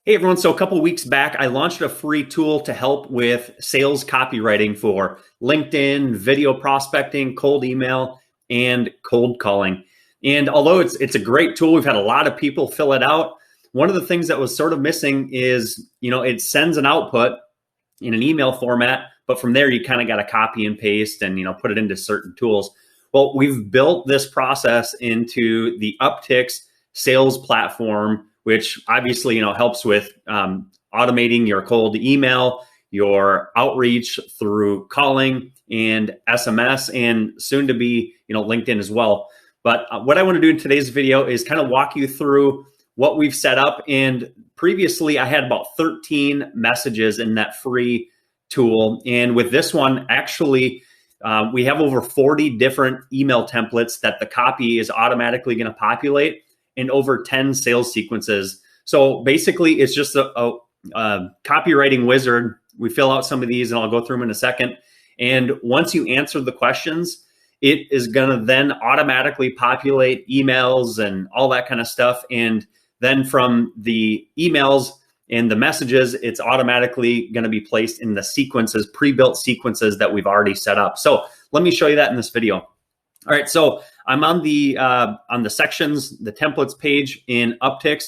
Hey everyone, so a couple of weeks back, I launched a free tool to help with sales copywriting for LinkedIn, video prospecting, cold email, and cold calling. And although it's a great tool, we've had a lot of people fill it out. One of the things that was sort of missing is, it sends an output in an email format, but from there you kind of got to copy and paste and, put it into certain tools. Well, we've built this process into the Uptics sales platform, which obviously, helps with automating your cold email, your outreach through calling and SMS, and soon to be, LinkedIn as well. But what I want to do in today's video is kind of walk you through what we've set up. And previously, I had about 13 messages in that free tool. And with this one, actually, we have over 40 different email templates that the copy is automatically going to populate, and over 10 sales sequences. So basically, it's just a copywriting wizard. We fill out some of these, and I'll go through them in a second. And once you answer the questions, it is going to then automatically populate emails and all that kind of stuff. And then from the emails and the messages, it's automatically going to be placed in the sequences, pre-built sequences that we've already set up. So let me show you that in this video. All right, so I'm on the sections, the templates page in Uptics.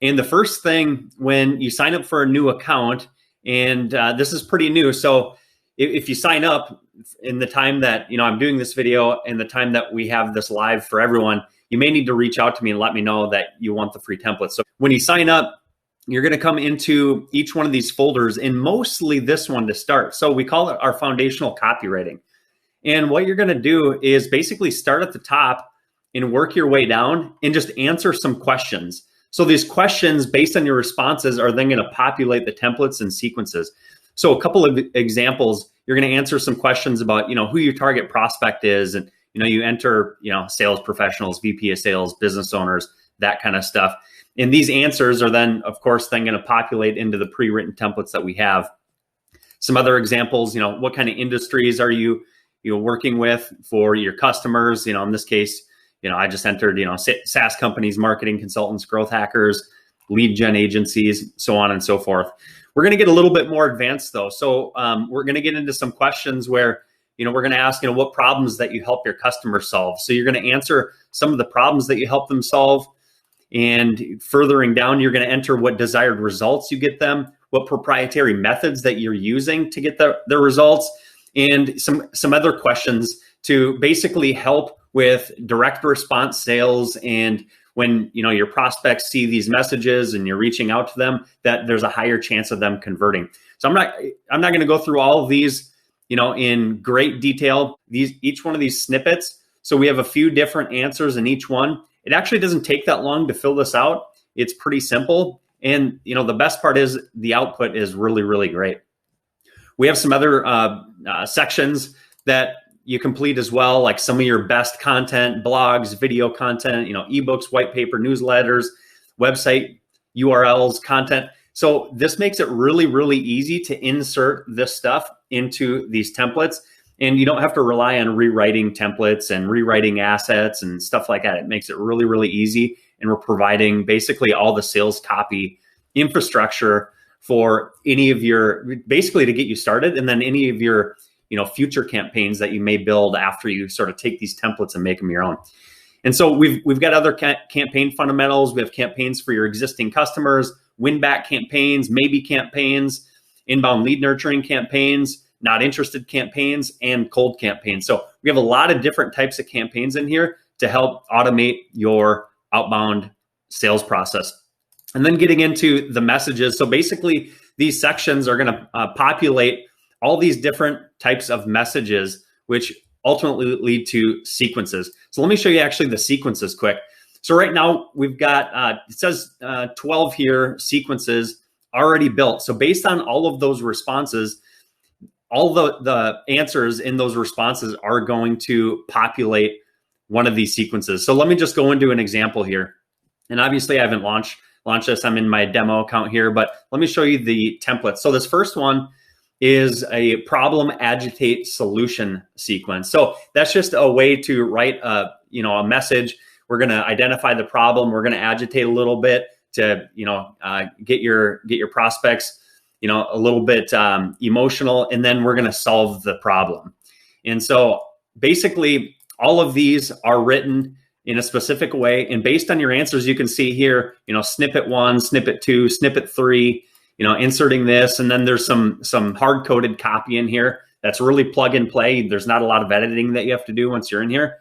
And the first thing when you sign up for a new account, and this is pretty new. So if you sign up in the time that, I'm doing this video and the time that we have this live for everyone, you may need to reach out to me and let me know that you want the free template. So when you sign up, you're going to come into each one of these folders, and mostly this one to start. So we call it our foundational copywriting. And what you're going to do is basically start at the top and work your way down and just answer some questions. So these questions, based on your responses, are then going to populate the templates and sequences. So a couple of examples, you're going to answer some questions about, who your target prospect is. And, you enter, sales professionals, VP of sales, business owners, that kind of stuff. And these answers are then, of course, then going to populate into the pre-written templates that we have. Some other examples, what kind of industries are you working with for your customers? In this case, I just entered, SaaS companies, marketing consultants, growth hackers, lead gen agencies, so on and so forth. We're going to get a little bit more advanced though. So we're going to get into some questions where, we're going to ask, what problems that you help your customers solve. So you're going to answer some of the problems that you help them solve. And furthering down, you're going to enter what desired results you get them, what proprietary methods that you're using to get the results, and some other questions to basically help with direct response sales. And when your prospects see these messages and you're reaching out to them, that there's a higher chance of them converting. So I'm not going to go through all of these in great detail. Each one of these snippets. So we have a few different answers in each one. It actually doesn't take that long to fill this out. It's pretty simple. And the best part is the output is really, really great. We have some other sections that you complete as well, like some of your best content, blogs, video content, ebooks, white paper, newsletters, website URLs, content. So this makes it really, really easy to insert this stuff into these templates. And you don't have to rely on rewriting templates and rewriting assets and stuff like that. It makes it really, really easy. And we're providing basically all the sales copy infrastructure for any of your, basically to get you started, and then any of your, future campaigns that you may build after you sort of take these templates and make them your own. And so we've got other campaign fundamentals. We have campaigns for your existing customers, win back campaigns, maybe campaigns, inbound lead nurturing campaigns, not interested campaigns, and cold campaigns. So we have a lot of different types of campaigns in here to help automate your outbound sales process. And then getting into the messages. So basically, these sections are going to populate all these different types of messages, which ultimately lead to sequences. So let me show you actually the sequences quick. So right now we've got, it says 12 here, sequences already built. So based on all of those responses, all the answers in those responses are going to populate one of these sequences. So let me just go into an example here. And obviously I haven't launched this. I'm in my demo account here, but let me show you the template. So this first one is a problem agitate solution sequence. So that's just a way to write a message. We're going to identify the problem. We're going to agitate a little bit to, get your prospects, a little bit emotional, and then we're going to solve the problem. And so basically all of these are written in a specific way. And based on your answers, you can see here, snippet 1, snippet 2, snippet 3, inserting this. And then there's some hard coded copy in here that's really plug and play. There's not a lot of editing that you have to do once you're in here.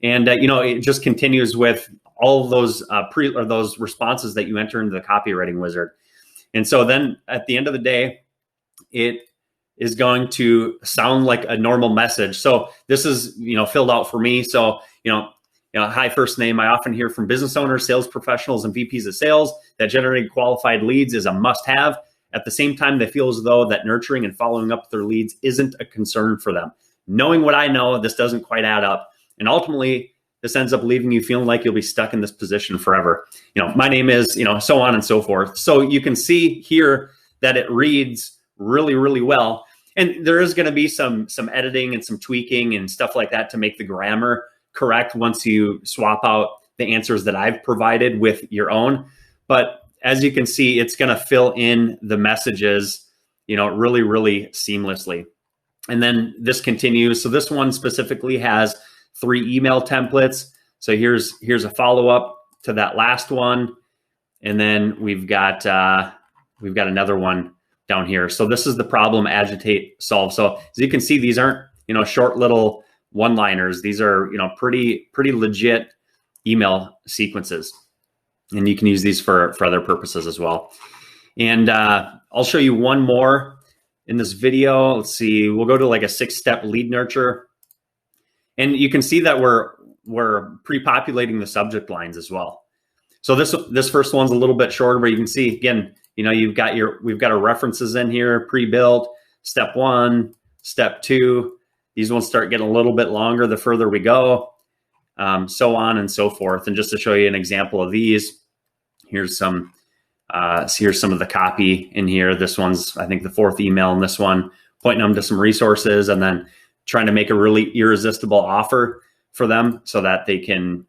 And, it just continues with all of those those responses that you enter into the copywriting wizard. And so then at the end of the day, it is going to sound like a normal message. So this is, filled out for me. So, hi, first name. I often hear from business owners, sales professionals, and VPs of sales that generating qualified leads is a must-have. At the same time, they feel as though that nurturing and following up with their leads isn't a concern for them. Knowing what I know, this doesn't quite add up. And ultimately, this ends up leaving you feeling like you'll be stuck in this position forever. My name is, so on and so forth. So you can see here that it reads really, really well. And there is going to be some editing and some tweaking and stuff like that to make the grammar correct once you swap out the answers that I've provided with your own. But as you can see, it's going to fill in the messages, really, really seamlessly. And then this continues. So this one specifically has 3 email templates. So here's a follow-up to that last one. And then we've got another one down here. So this is the problem Agitate solves. So as you can see, these aren't, short little one-liners. These are, pretty legit email sequences. And you can use these for other purposes as well. And I'll show you one more in this video. Let's see, we'll go to like a 6-step lead nurture. And you can see that we're pre-populating the subject lines as well. So this first one's a little bit shorter, but you can see again, we've got our references in here pre-built, step 1, step 2. These ones start getting a little bit longer the further we go, so on and so forth. And just to show you an example of these, here's some of the copy in here. This one's, I think, the 4th email in this one, pointing them to some resources and then trying to make a really irresistible offer for them so that they can,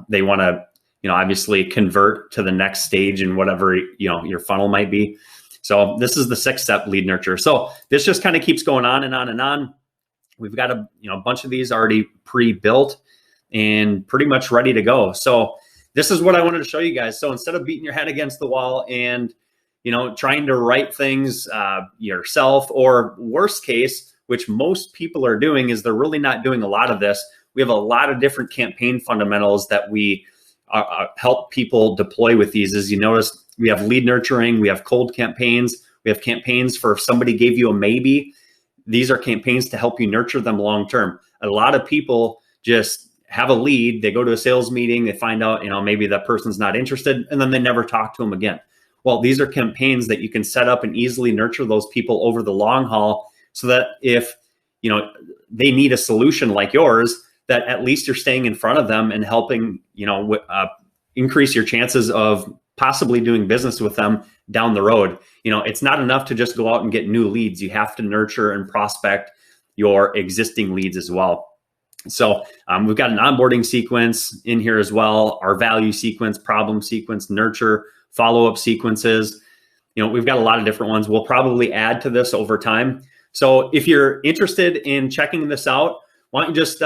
they want to, obviously convert to the next stage in whatever, your funnel might be. So this is the 6-step lead nurture. So this just kind of keeps going on and on and on. We've got a bunch of these already pre-built and pretty much ready to go. So this is what I wanted to show you guys. So instead of beating your head against the wall and, trying to write things yourself, or worst case, which most people are doing, is they're really not doing a lot of this. We have a lot of different campaign fundamentals that we help people deploy with these. As you notice, we have lead nurturing, we have cold campaigns, we have campaigns for if somebody gave you a maybe. These are campaigns to help you nurture them long-term. A lot of people just have a lead, they go to a sales meeting, they find out, maybe that person's not interested, and then they never talk to them again. Well, these are campaigns that you can set up and easily nurture those people over the long haul so that if, they need a solution like yours, that at least you're staying in front of them and helping, increase your chances of possibly doing business with them down the road. It's not enough to just go out and get new leads. You have to nurture and prospect your existing leads as well. So we've got an onboarding sequence in here as well, our value sequence, problem sequence, nurture, follow-up sequences. We've got a lot of different ones. We'll probably add to this over time. So if you're interested in checking this out, why don't you just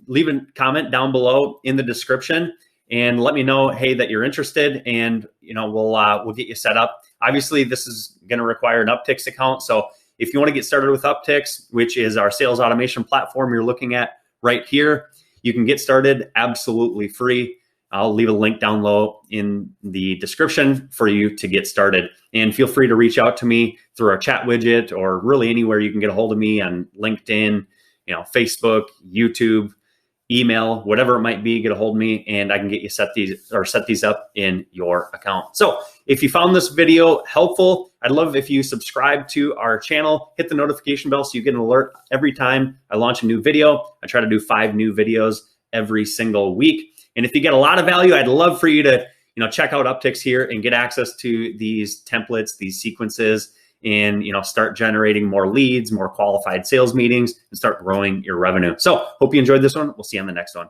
leave a comment down below in the description and let me know, hey, that you're interested, and we'll get you set up. Obviously, this is going to require an Uptics account. So if you want to get started with Uptics, which is our sales automation platform you're looking at right here, you can get started absolutely free. I'll leave a link down low in the description for you to get started. And feel free to reach out to me through our chat widget, or really anywhere you can get a hold of me on LinkedIn, Facebook, YouTube, email, whatever it might be, get a hold of me and I can get you set these up in your account. So if you found this video helpful, I'd love if you subscribe to our channel, hit the notification bell so you get an alert every time I launch a new video. I try to do 5 new videos every single week. And if you get a lot of value, I'd love for you to, check out Uptics here and get access to these templates, these sequences, and start generating more leads, more qualified sales meetings, and start growing your revenue. So hope you enjoyed this one. We'll see you on the next one.